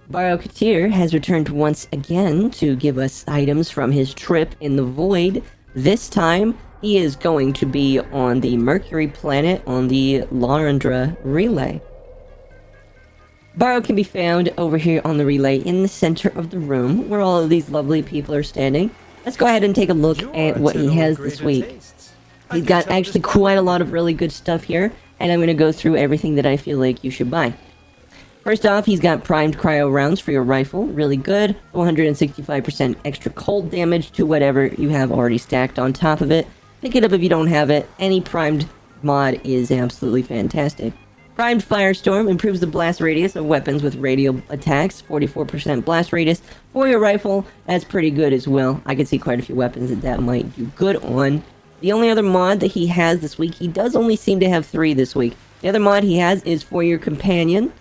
Baro Ki'Teer has returned once again to give us items from his trip in the void. This time, he is going to be on the Mercury planet on the Larandra relay. Baro can be found over here on the relay in the center of the room where all of these lovely people are standing. Let's go ahead and take a look at what he has this week. He's got actually quite a lot of really good stuff here, and I'm going to go through everything that I feel like you should buy. First off, he's got primed cryo rounds for your rifle, really good, 165% extra cold damage to whatever you have already stacked on top of it. Pick it up if you don't have it, any primed mod is absolutely fantastic. Primed Firestorm improves the blast radius of weapons with radial attacks, 44% blast radius for your rifle, that's pretty good as well. I can see quite a few weapons that might do good on. The only other mod that he has this week, he does only seem to have 3 this week. The other mod he has is for your companion.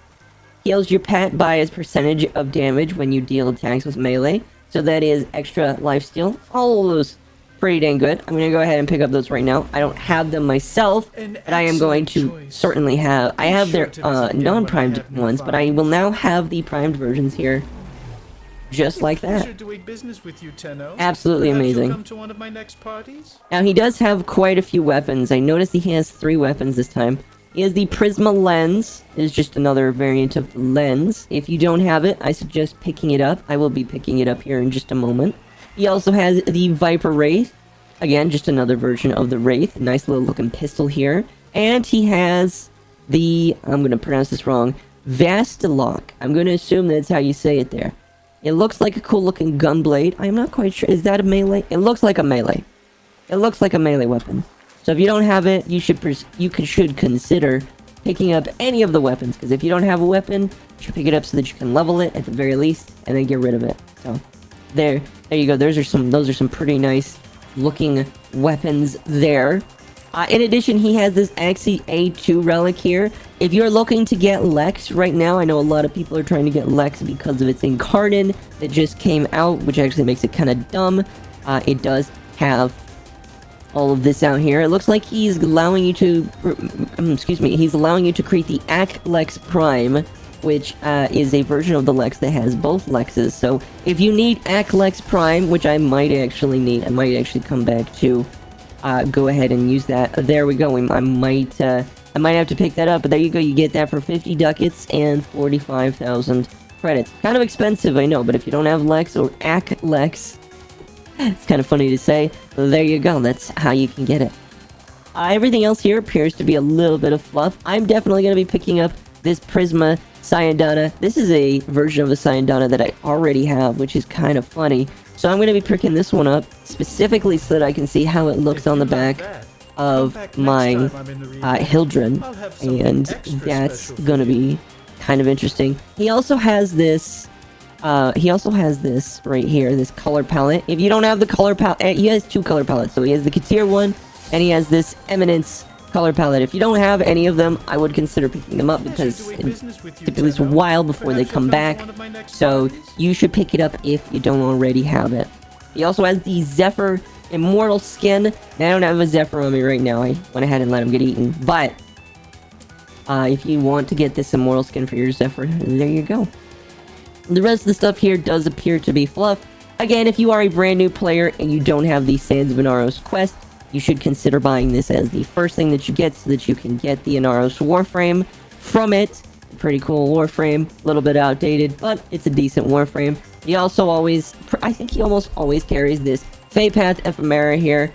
Heals your pet by a percentage of damage when you deal attacks with melee. So that is extra lifesteal. All of those pretty dang good. I'm going to go ahead and pick up those right now. I don't have them myself, but I am going to certainly have... I have their non-primed ones, but I will now have the primed versions here. Just like that. Absolutely amazing. Now he does have quite a few weapons. I noticed he has 3 weapons this time. He has the Prisma Lens. It is just another variant of the lens. If you don't have it, I suggest picking it up. I will be picking it up here in just a moment. He also has the Viper Wraith. Again, just another version of the Wraith. Nice little looking pistol here. And he has the... I'm going to pronounce this wrong. Vastilok. I'm going to assume that's how you say it there. It looks like a cool looking gunblade. I'm not quite sure. Is that a melee? It looks like a melee. It looks like a melee weapon. So if you don't have it, you should consider picking up any of the weapons. Because if you don't have a weapon, you should pick it up so that you can level it at the very least, and then get rid of it. So there you go. Those are some pretty nice looking weapons there. In addition, he has this Axie A2 relic here. If you're looking to get Lex right now, I know a lot of people are trying to get Lex because of its Incarnate that just came out, which actually makes it kind of dumb. It does have all of this out here. It looks like he's allowing you to... he's allowing you to create the Ak Lex Prime, which is a version of the Lex that has both Lexes. So if you need Ak Lex Prime, which I might actually need, I might actually come back to... go ahead and use that. There we go. I might have to pick that up, but there you go. You get that for 50 ducats and 45,000 credits. Kind of expensive, I know, but if you don't have Lex or Ak Lex, it's kind of funny to say. There you go. That's how you can get it. Everything else here appears to be a little bit of fluff. I'm definitely going to be picking up this Prisma Syandana. This is a version of the Syandana that I already have, which is kind of funny. So I'm going to be picking this one up, specifically so that I can see how it looks on the back of my Hildren, and that's going to be kind of interesting. He also has this, right here, this color palette. If you don't have the color palette, he has 2 color palettes. So he has the Ki'Teer one, and he has this Eminence color palette. If you don't have any of them, I would consider picking them up because it typically is a while before they come back. So you should pick it up if you don't already have it. He also has the Zephyr Immortal skin. Now, I don't have a Zephyr on me right now. I went ahead and let him get eaten. But if you want to get this Immortal skin for your Zephyr, there you go. The rest of the stuff here does appear to be fluff. Again, if you are a brand new player and you don't have the Sands of Inaros quest, you should consider buying this as the first thing that you get so that you can get the Inaros Warframe from it. Pretty cool Warframe, a little bit outdated, but it's a decent Warframe. He also I think he almost always carries this Fey Path Ephemera here.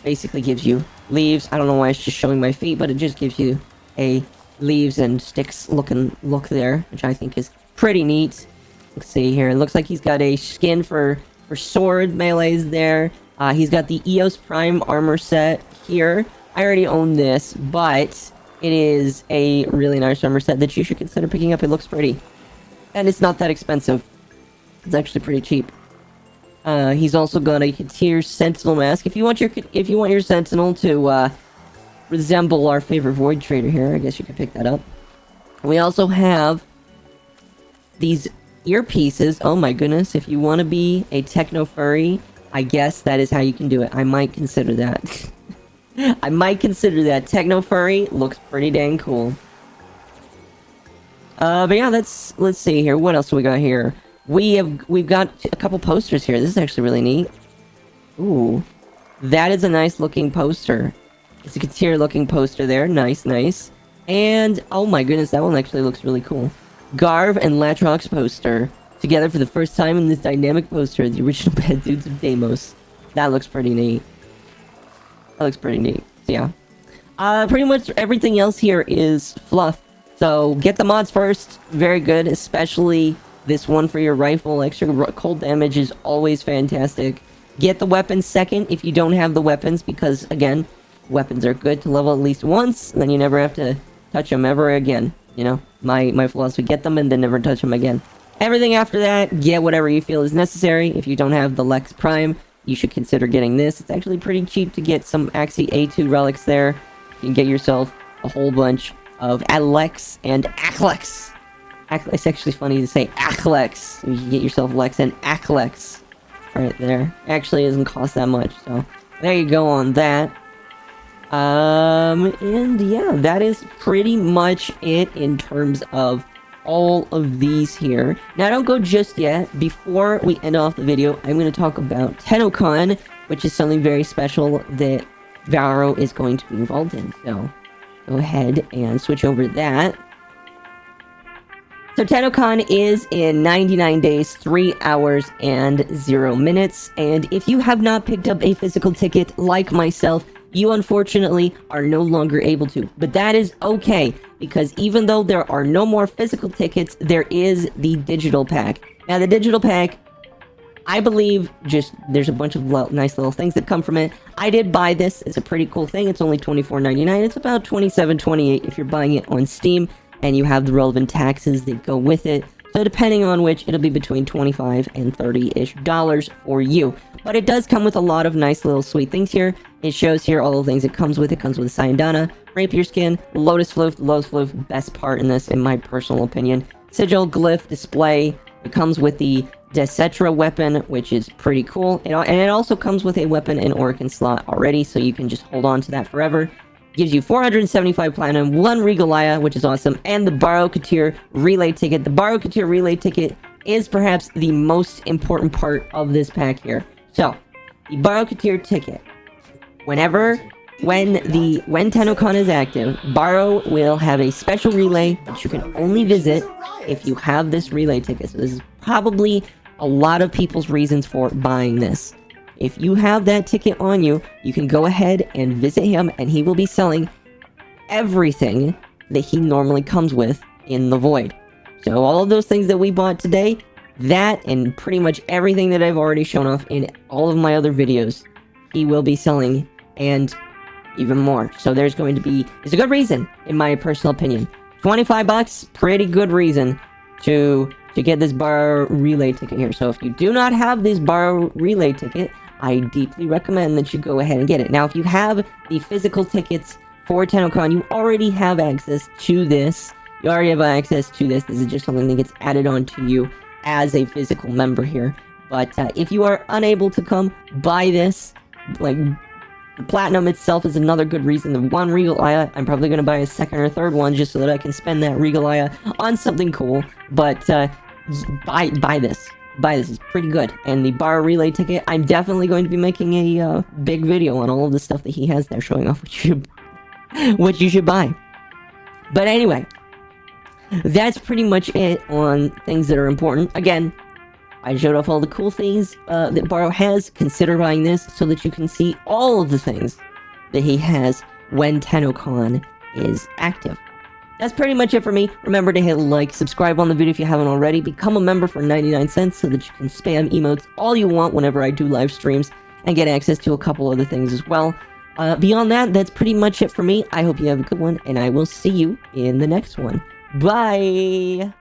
Basically gives you leaves. I don't know why it's just showing my feet, but it just gives you a leaves and sticks looking look there, which I think is pretty neat. Let's see here. It looks like he's got a skin for sword melees there. He's got the EOS Prime armor set here. I already own this, but it is a really nice armor set that you should consider picking up. It looks pretty. And it's not that expensive. It's actually pretty cheap. He's also got a Ki'Teer Sentinel mask. If you want your Sentinel to resemble our favorite Void Trader here, I guess you can pick that up. We also have these earpieces. Oh my goodness, if you want to be a techno furry, I guess that is how you can do it. I might consider that. I might consider that. Techno furry looks pretty dang cool. But yeah, let's see here. What else do we got here? We've got a couple posters here. This is actually really neat. Ooh, that is a nice looking poster. It's a Ki'Teer looking poster there. Nice, nice. And oh my goodness, that one actually looks really cool. Garv and Latrock's poster together for the first time in this dynamic poster. The original bad dudes of Deimos. That looks pretty neat. That looks pretty neat. So yeah. Pretty much everything else here is fluff. So get the mods first. Very good, especially this one for your rifle. Extra cold damage is always fantastic. Get the weapons second if you don't have the weapons, because again, weapons are good to level at least once, then you never have to touch them ever again. You know, my philosophy: get them and then never touch them again. Everything after that, get whatever you feel is necessary. If you don't have the Lex Prime, you should consider getting this. It's actually pretty cheap to get some Axie A2 relics there. You can get yourself a whole bunch of Alex and Achlex. It's actually funny to say Achlex. You can get yourself Lex and Achlex right there. Actually, it doesn't cost that much, so there you go on that. And yeah, that is pretty much it in terms of all of these here. Now, don't go just yet. Before we end off the video, I'm going to talk about TennoCon, which is something very special that Baro is going to be involved in. So, go ahead and switch over to that. So TennoCon is in 99 days, 3 hours, and 0 minutes. And if you have not picked up a physical ticket like myself, you unfortunately are no longer able to. But that is okay, because even though there are no more physical tickets, there is the digital pack. Now, the digital pack, I believe, there's a bunch of nice little things that come from it. I did buy this. It's a pretty cool thing. It's only $24.99. It's about $27.28 if you're buying it on Steam, and you have the relevant taxes that go with it. So depending on which, it'll be between $25 and $30-ish for you. But it does come with a lot of nice little sweet things here. It shows here all the things it comes with. It comes with a Sayandana, Rapier Skin, Lotus Floof. Lotus Floof, best part in this, in my personal opinion. Sigil, Glyph, Display. It comes with the Desetra weapon, which is pretty cool. And it also comes with a weapon and Orokin slot already, so you can just hold on to that forever. Gives you 475 platinum, 1 Regalia, which is awesome, and the Baro Ki'Teer relay ticket. The Baro Ki'Teer relay ticket is perhaps the most important part of this pack here. So, the Baro Ki'Teer ticket. When TennoCon is active, Baro will have a special relay that you can only visit if you have this relay ticket. So this is probably a lot of people's reasons for buying this. If you have that ticket on you, you can go ahead and visit him, and he will be selling everything that he normally comes with in the Void. So all of those things that we bought today, that and pretty much everything that I've already shown off in all of my other videos, he will be selling, and even more. So there's going to be, it's a good reason, in my personal opinion. 25 bucks, pretty good reason to get this Baro relay ticket here. So if you do not have this Baro relay ticket, I deeply recommend that you go ahead and get it. Now, if you have the physical tickets for TennoCon, you already have access to this. You already have access to this. This is just something that gets added on to you as a physical member here. But if you are unable to come, buy this. Like, the Platinum itself is another good reason. The 1 Regalia, I'm probably going to buy a second or third one just so that I can spend that Regalia on something cool. But buy this. Buy this, is pretty good. And the Baro relay ticket, I'm definitely going to be making a big video on all of the stuff that he has there, showing off what you should buy. But anyway, that's pretty much it on things that are important. Again, I showed off all the cool things that Baro has. Consider buying this so that you can see all of the things that he has when TennoCon is active. That's pretty much it for me. Remember to hit like, subscribe on the video if you haven't already, become a member for 99 cents so that you can spam emotes all you want whenever I do live streams, and get access to a couple other things as well. Beyond that, that's pretty much it for me. I hope you have a good one, and I will see you in the next one. Bye!